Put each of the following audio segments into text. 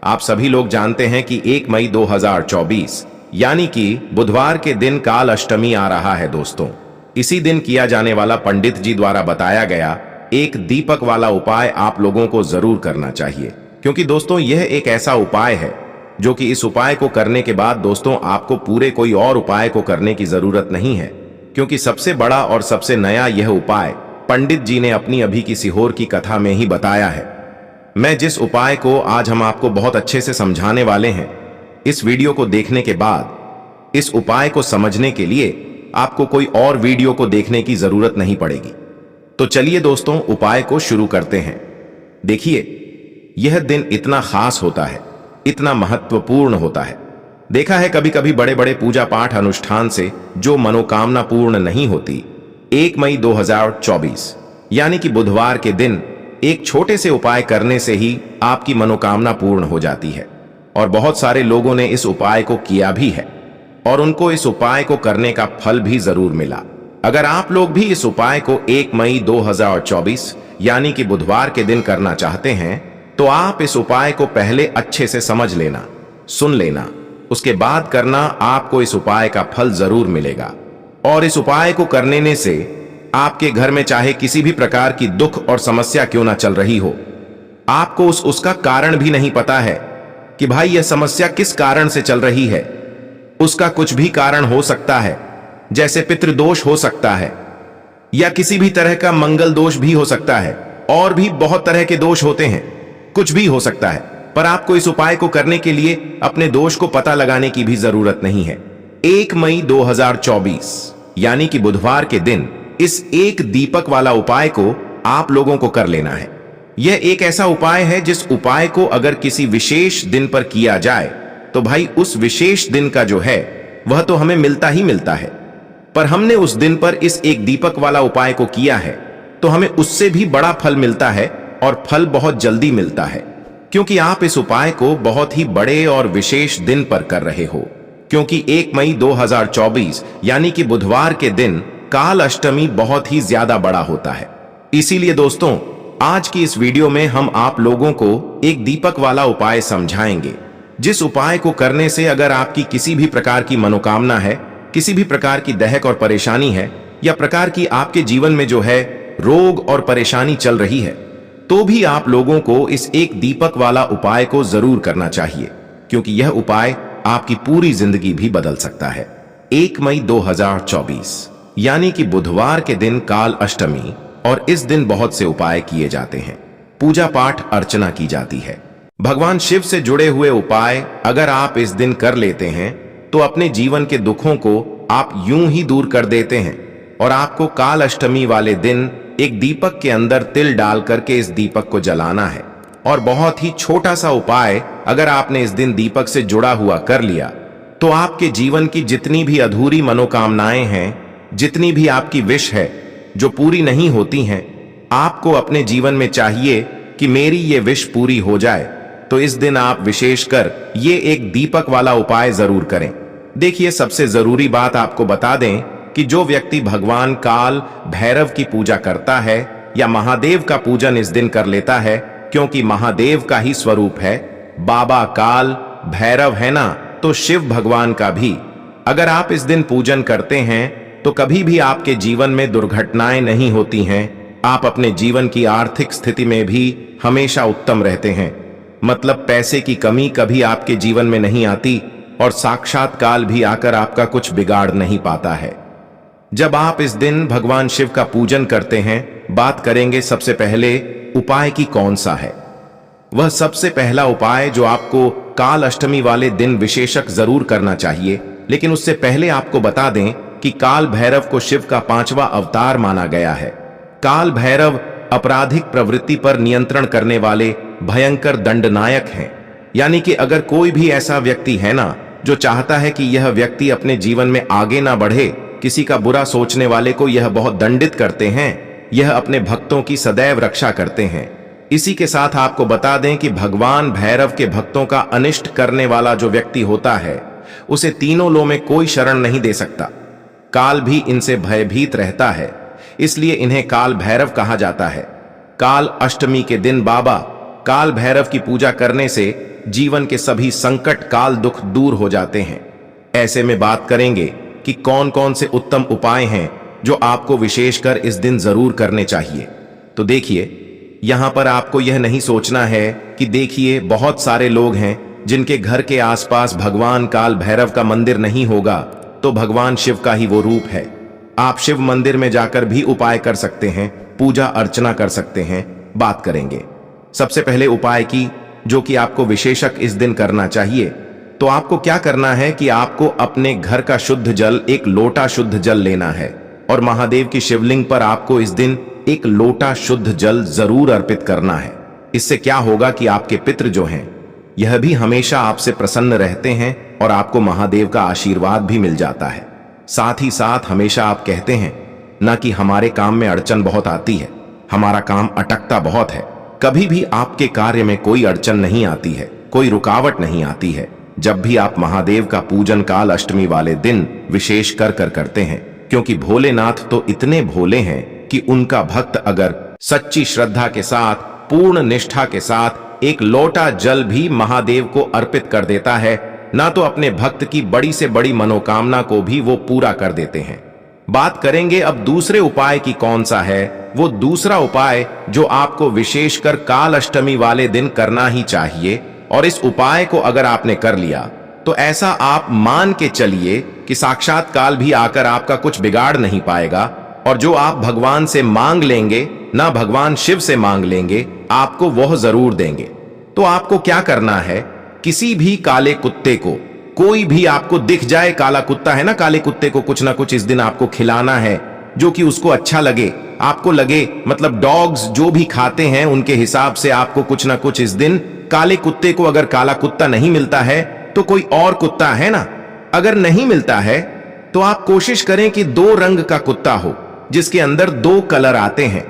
आप सभी लोग जानते हैं कि 1 मई 2024 यानी कि बुधवार के दिन काल अष्टमी आ रहा है दोस्तों। इसी दिन किया जाने वाला पंडित जी द्वारा बताया गया एक दीपक वाला उपाय आप लोगों को जरूर करना चाहिए, क्योंकि दोस्तों यह एक ऐसा उपाय है जो कि इस उपाय को करने के बाद दोस्तों आपको पूरे कोई और उपाय को करने की जरूरत नहीं है, क्योंकि सबसे बड़ा और सबसे नया यह उपाय पंडित जी ने अपनी अभी की सीहोर की कथा में ही बताया है। मैं जिस उपाय को आज हम आपको बहुत अच्छे से समझाने वाले हैं, इस वीडियो को देखने के बाद इस उपाय को समझने के लिए आपको कोई और वीडियो को देखने की जरूरत नहीं पड़ेगी। तो चलिए दोस्तों उपाय को शुरू करते हैं। देखिए, यह दिन इतना खास होता है, इतना महत्वपूर्ण होता है। देखा है कभी कभी बड़े बड़े पूजा पाठ अनुष्ठान से जो मनोकामना पूर्ण नहीं होती, 1 मई 2024 यानी कि बुधवार के दिन एक छोटे से उपाय करने से ही आपकी मनोकामना पूर्ण हो जाती है। और बहुत सारे लोगों ने इस उपाय को किया भी है और उनको इस उपाय को करने का फल भी जरूर मिला। अगर आप लोग भी इस उपाय को 1 मई 2024 यानी कि बुधवार के दिन करना चाहते हैं, तो आप इस उपाय को पहले अच्छे से समझ लेना, सुन लेना, उसके बाद करना। आपको इस उपाय का फल जरूर मिलेगा। और इस उपाय को करने से आपके घर में चाहे किसी भी प्रकार की दुख और समस्या क्यों ना चल रही हो, आपको उसका कारण भी नहीं पता है कि भाई यह समस्या किस कारण से चल रही है। उसका कुछ भी कारण हो सकता है, जैसे पितृदोष हो सकता है या किसी भी तरह का मंगल दोष भी हो सकता है, और भी बहुत तरह के दोष होते हैं, कुछ भी हो सकता है। पर आपको इस उपाय को करने के लिए अपने दोष को पता लगाने की भी जरूरत नहीं है। 1 मई 2024 यानी कि बुधवार के दिन इस एक दीपक वाला उपाय को आप लोगों को कर लेना है। यह एक ऐसा उपाय है जिस उपाय को अगर किसी विशेष दिन पर किया जाए तो भाई उस विशेष दिन का जो है वह तो हमें मिलता ही मिलता है, पर हमने उस दिन पर इस एक दीपक वाला उपाय को किया है तो हमें उससे भी बड़ा फल मिलता है, और फल बहुत जल्दी मिलता है, क्योंकि आप इस उपाय को बहुत ही बड़े और विशेष दिन पर कर रहे हो। क्योंकि 1 मई 2024 यानी कि बुधवार के दिन काल अष्टमी बहुत ही ज्यादा बड़ा होता है। इसीलिए दोस्तों आज की इस वीडियो में हम आप लोगों को एक दीपक वाला उपाय समझाएंगे, जिस उपाय को करने से अगर आपकी किसी भी प्रकार की मनोकामना है, किसी भी प्रकार की दहक और परेशानी है, या प्रकार की आपके जीवन में जो है रोग और परेशानी चल रही है, तो भी आप लोगों को इस एक दीपक वाला उपाय को जरूर करना चाहिए, क्योंकि यह उपाय आपकी पूरी जिंदगी भी बदल सकता है। 1 मई 2024 यानी कि बुधवार के दिन काल अष्टमी, और इस दिन बहुत से उपाय किए जाते हैं, पूजा पाठ अर्चना की जाती है। भगवान शिव से जुड़े हुए उपाय अगर आप इस दिन कर लेते हैं तो अपने जीवन के दुखों को आप यूं ही दूर कर देते हैं। और आपको काल अष्टमी वाले दिन एक दीपक के अंदर तिल डाल करके इस दीपक को जलाना है। और बहुत ही छोटा सा उपाय अगर आपने इस दिन दीपक से जुड़ा हुआ कर लिया तो आपके जीवन की जितनी भी अधूरी मनोकामनाएं हैं, जितनी भी आपकी विश है जो पूरी नहीं होती हैं, आपको अपने जीवन में चाहिए कि मेरी ये विश पूरी हो जाए, तो इस दिन आप विशेषकर ये एक दीपक वाला उपाय जरूर करें। देखिए, सबसे जरूरी बात आपको बता दें कि जो व्यक्ति भगवान काल भैरव की पूजा करता है या महादेव का पूजन इस दिन कर लेता है, क्योंकि महादेव का ही स्वरूप है, बाबा काल भैरव है ना, तो शिव भगवान का भी अगर आप इस दिन पूजन करते हैं तो कभी भी आपके जीवन में दुर्घटनाएं नहीं होती हैं। आप अपने जीवन की आर्थिक स्थिति में भी हमेशा उत्तम रहते हैं, मतलब पैसे की कमी कभी आपके जीवन में नहीं आती, और साक्षात काल भी आकर आपका कुछ बिगाड़ नहीं पाता है। जब आप इस दिन भगवान शिव का पूजन करते हैं, बात करेंगे सबसे पहले उपाय की कौन सा है। वह सबसे पहला उपाय जो आपको काल अष्टमी वाले दिन विशेषक जरूर करना चाहिए, लेकिन उससे पहले आपको बता दें कि काल भैरव को शिव का 5वां अवतार माना गया है। काल भैरव आपराधिक प्रवृत्ति पर नियंत्रण करने वाले भयंकर दंडनायक हैं। यानी कि अगर कोई भी ऐसा व्यक्ति है ना जो चाहता है कि यह व्यक्ति अपने जीवन में आगे ना बढ़े, किसी का बुरा सोचने वाले को यह बहुत दंडित करते हैं, यह अपने भक्तों की सदैव रक्षा करते हैं। इसी के साथ आपको बता दें कि भगवान भैरव के भक्तों का अनिष्ट करने वाला जो व्यक्ति होता है, उसे तीनों लोक में कोई शरण नहीं दे सकता। काल भी इनसे भयभीत रहता है, इसलिए इन्हें काल भैरव कहा जाता है। काल अष्टमी के दिन बाबा काल भैरव की पूजा करने से जीवन के सभी संकट काल दुख दूर हो जाते हैं। ऐसे में बात करेंगे कि कौन कौन से उत्तम उपाय हैं जो आपको विशेषकर इस दिन जरूर करने चाहिए। तो देखिए, यहां पर आपको यह नहीं सोचना है कि देखिए बहुत सारे लोग हैं जिनके घर के आसपास भगवान काल भैरव का मंदिर नहीं होगा, तो भगवान शिव का ही वो रूप है। आप शिव मंदिर में जाकर भी उपाय कर सकते हैं, पूजा अर्चना कर सकते हैं। बात करेंगे सबसे पहले उपाय की, जो कि आपको विशेषक इस दिन करना चाहिए। तो आपको क्या करना है कि आपको अपने घर का शुद्ध जल, एक लोटा शुद्ध जल लेना है और महादेव की शिवलिंग पर आपको इस दिन एक लोटा शुद्ध जल जरूर अर्पित करना है। इससे क्या होगा कि आपके पितृ जो हैं यह भी हमेशा आपसे प्रसन्न रहते हैं और आपको महादेव का आशीर्वाद भी मिल जाता है। साथ ही साथ हमेशा आप कहते हैं ना कि हमारे काम में अड़चन बहुत आती है, हमारा काम अटकता बहुत है। कभी भी आपके कार्य में कोई अड़चन नहीं आती है, कोई रुकावट नहीं आती है। जब भी आप महादेव का पूजन काल अष्टमी वाले दिन विशेष कर करते हैं, क्योंकि भोलेनाथ तो इतने भोले हैं कि उनका भक्त अगर सच्ची श्रद्धा के साथ, पूर्ण निष्ठा के साथ एक लोटा जल भी महादेव को अर्पित कर देता है ना, तो अपने भक्त की बड़ी से बड़ी मनोकामना को भी वो पूरा कर देते हैं। बात करेंगे अब दूसरे उपाय की कौन सा है। वो दूसरा उपाय जो आपको विशेषकर काल अष्टमी वाले दिन करना ही चाहिए, और इस उपाय को अगर आपने कर लिया तो ऐसा आप मान के चलिए कि साक्षात काल भी आकर आपका कुछ बिगाड़ नहीं पाएगा, और जो आप भगवान से मांग लेंगे ना, भगवान शिव से मांग लेंगे, आपको वह जरूर देंगे। तो आपको क्या करना है, किसी भी काले कुत्ते को, कोई भी आपको दिख जाए काला कुत्ता है ना, काले कुत्ते को कुछ ना कुछ इस दिन आपको खिलाना है जो कि उसको अच्छा लगे, आपको लगे। मतलब डॉग्स जो भी खाते हैं उनके हिसाब से आपको कुछ ना कुछ इस दिन काले कुत्ते को, अगर काला कुत्ता नहीं मिलता है तो कोई और कुत्ता है ना, अगर नहीं मिलता है तो आप कोशिश करें कि 2 रंग का कुत्ता हो जिसके अंदर 2 कलर आते हैं।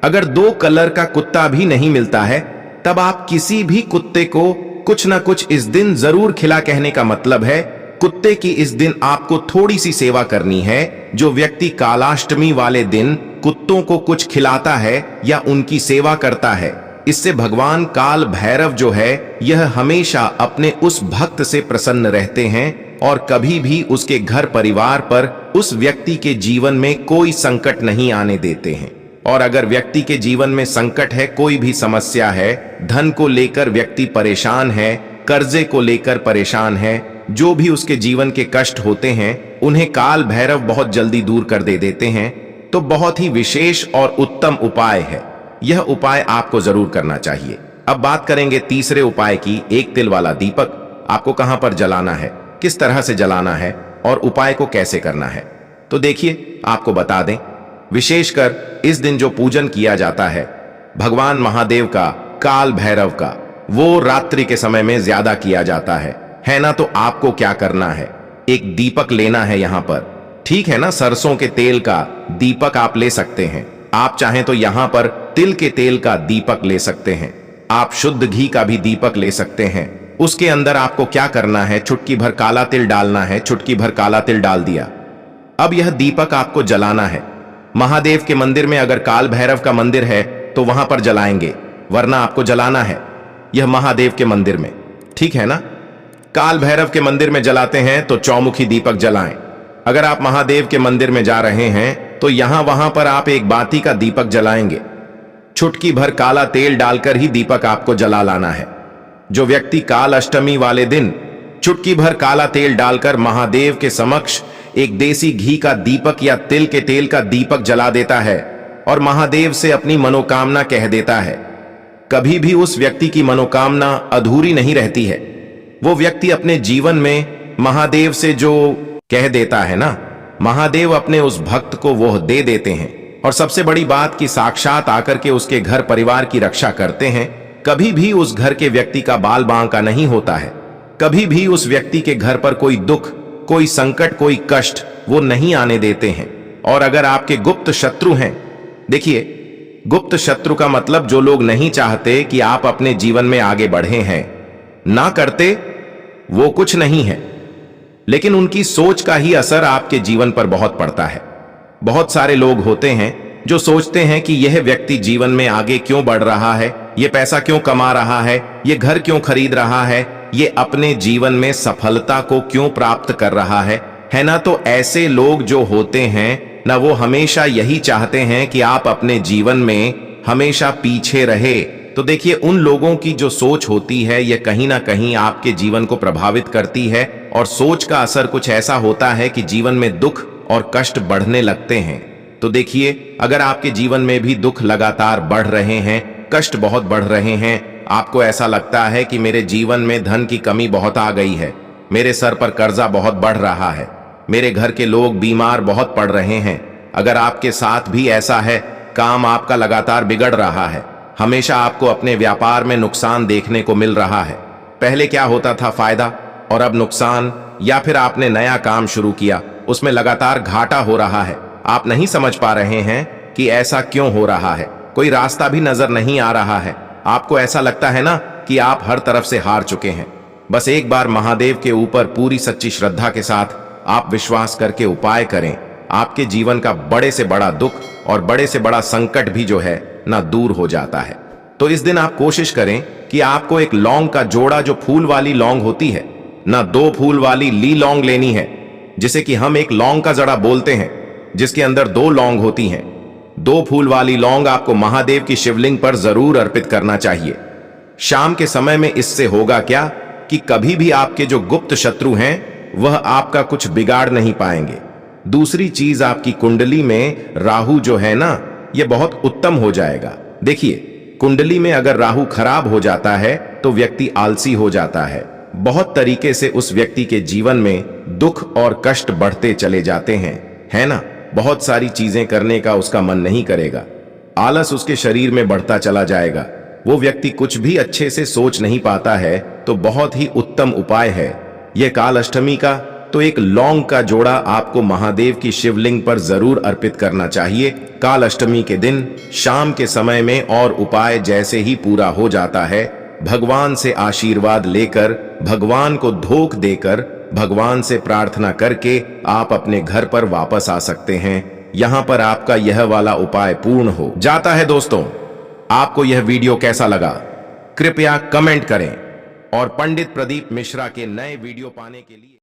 अगर 2 कलर का कुत्ता भी नहीं मिलता है तब आप किसी भी कुत्ते को कुछ ना कुछ इस दिन जरूर खिला। कहने का मतलब है कुत्ते की इस दिन आपको थोड़ी सी सेवा करनी है। जो व्यक्ति कालाष्टमी वाले दिन कुत्तों को कुछ खिलाता है या उनकी सेवा करता है, इससे भगवान काल भैरव जो है यह हमेशा अपने उस भक्त से प्रसन्न रहते हैं और कभी भी उसके घर परिवार पर, उस व्यक्ति के जीवन में कोई संकट नहीं आने देते हैं। और अगर व्यक्ति के जीवन में संकट है, कोई भी समस्या है, धन को लेकर व्यक्ति परेशान है, कर्जे को लेकर परेशान है, जो भी उसके जीवन के कष्ट होते हैं उन्हें काल भैरव बहुत जल्दी दूर कर देते हैं। तो बहुत ही विशेष और उत्तम उपाय है, यह उपाय आपको जरूर करना चाहिए। अब बात करेंगे तीसरे उपाय की। एक तिल वाला दीपक आपको कहां पर जलाना है, किस तरह से जलाना है और उपाय को कैसे करना है। तो देखिए, आपको बता दें, विशेषकर इस दिन जो पूजन किया जाता है भगवान महादेव का, काल भैरव का, वो रात्रि के समय में ज्यादा किया जाता है ना। तो आपको क्या करना है, एक दीपक लेना है यहां पर, ठीक है ना। सरसों के तेल का दीपक आप ले सकते हैं, आप चाहें तो यहां पर तिल के तेल का दीपक ले सकते हैं, आप शुद्ध घी का भी दीपक ले सकते हैं। उसके अंदर आपको क्या करना है, चुटकी भर काला तिल डालना है। चुटकी भर काला तिल डाल दिया। अब यह दीपक आपको जलाना है। महादेव के मंदिर में, अगर काल भैरव का मंदिर है तो वहां पर जलाएंगे, वरना आपको जलाना है यह महादेव के मंदिर में, ठीक है ना। काल भैरव के मंदिर में जलाते हैं तो चौमुखी दीपक जलाएं। अगर आप महादेव के मंदिर में जा रहे हैं तो यहां वहां पर आप एक बाती का दीपक जलाएंगे। चुटकी भर काला तेल डालकर ही दीपक आपको जला लाना है। जो व्यक्ति काल अष्टमी वाले दिन चुटकी भर काला तेल डालकर महादेव के समक्ष एक देसी घी का दीपक या तिल के तेल का दीपक जला देता है और महादेव से अपनी मनोकामना कह देता है, कभी भी उस व्यक्ति की मनोकामना अधूरी नहीं रहती है। वो व्यक्ति अपने जीवन में महादेव से जो कह देता है ना, महादेव अपने उस भक्त को वो दे देते हैं। और सबसे बड़ी बात कि साक्षात आकर के उसके घर परिवार की रक्षा करते हैं। कभी भी उस घर के व्यक्ति का बाल बांका नहीं होता है, कभी भी उस व्यक्ति के घर पर कोई दुख, कोई संकट, कोई कष्ट वो नहीं आने देते हैं। और अगर आपके गुप्त शत्रु हैं, देखिए, गुप्त शत्रु का मतलब जो लोग नहीं चाहते कि आप अपने जीवन में आगे बढ़े हैं, ना करते वो कुछ नहीं है, लेकिन उनकी सोच का ही असर आपके जीवन पर बहुत पड़ता है। बहुत सारे लोग होते हैं जो सोचते हैं कि यह व्यक्ति जीवन में आगे क्यों बढ़ रहा है, ये पैसा क्यों कमा रहा है, ये घर क्यों खरीद रहा है, ये अपने जीवन में सफलता को क्यों प्राप्त कर रहा है ना। तो ऐसे लोग जो होते हैं ना, वो हमेशा यही चाहते हैं कि आप अपने जीवन में हमेशा पीछे रहे। तो देखिए, उन लोगों की जो सोच होती है ये कहीं ना कहीं आपके जीवन को प्रभावित करती है, और सोच का असर कुछ ऐसा होता है कि जीवन में दुख और कष्ट बढ़ने लगते हैं। तो देखिए, अगर आपके जीवन में भी दुख लगातार बढ़ रहे हैं, कष्ट बहुत बढ़ रहे हैं, आपको ऐसा लगता है कि मेरे जीवन में धन की कमी बहुत आ गई है, मेरे सर पर कर्जा बहुत बढ़ रहा है, मेरे घर के लोग बीमार बहुत पड़ रहे हैं, अगर आपके साथ भी ऐसा है, काम आपका लगातार बिगड़ रहा है, हमेशा आपको अपने व्यापार में नुकसान देखने को मिल रहा है, पहले क्या होता था फायदा और अब नुकसान, या फिर आपने नया काम शुरू किया उसमें लगातार घाटा हो रहा है, आप नहीं समझ पा रहे हैं कि ऐसा क्यों हो रहा है, कोई रास्ता भी नजर नहीं आ रहा है, आपको ऐसा लगता है ना कि आप हर तरफ से हार चुके हैं। बस एक बार महादेव के ऊपर पूरी सच्ची श्रद्धा के साथ आप विश्वास करके उपाय करें, आपके जीवन का बड़े से बड़ा दुख और बड़े से बड़ा संकट भी जो है ना दूर हो जाता है। तो इस दिन आप कोशिश करें कि आपको एक लौंग का जोड़ा, जो फूल वाली लौंग होती है ना, 2 फूल वाली ली लौंग लेनी है, जिसे कि हम एक लौंग का जड़ा बोलते हैं, जिसके अंदर 2 लौंग होती हैं। 2 फूल वाली लौंग आपको महादेव की शिवलिंग पर जरूर अर्पित करना चाहिए। शाम के समय में इससे होगा क्या कि कभी भी आपके जो गुप्त शत्रु हैं वह आपका कुछ बिगाड़ नहीं पाएंगे। दूसरी चीज, आपकी कुंडली में राहु जो है ना, यह बहुत उत्तम हो जाएगा। देखिए, कुंडली में अगर राहु खराब हो जाता है तो व्यक्ति आलसी हो जाता है, बहुत तरीके से उस व्यक्ति के जीवन में दुख और कष्ट बढ़ते चले जाते हैं, है ना। बहुत सारी चीजें करने का उसका मन नहीं करेगा, आलस उसके शरीर में बढ़ता चला जाएगा, वो व्यक्ति कुछ भी अच्छे से सोच नहीं पाता है। तो बहुत ही उत्तम उपाय है यह काल अष्टमी का। तो एक लौंग का जोड़ा आपको महादेव की शिवलिंग पर जरूर अर्पित करना चाहिए काल अष्टमी के दिन शाम के समय में। और उपाय जैसे ही पूरा हो जाता है, भगवान से आशीर्वाद लेकर, भगवान को धोख देकर, भगवान से प्रार्थना करके आप अपने घर पर वापस आ सकते हैं। यहां पर आपका यह वाला उपाय पूर्ण हो जाता है। दोस्तों, आपको यह वीडियो कैसा लगा कृपया कमेंट करें, और पंडित प्रदीप मिश्रा के नए वीडियो पाने के लिए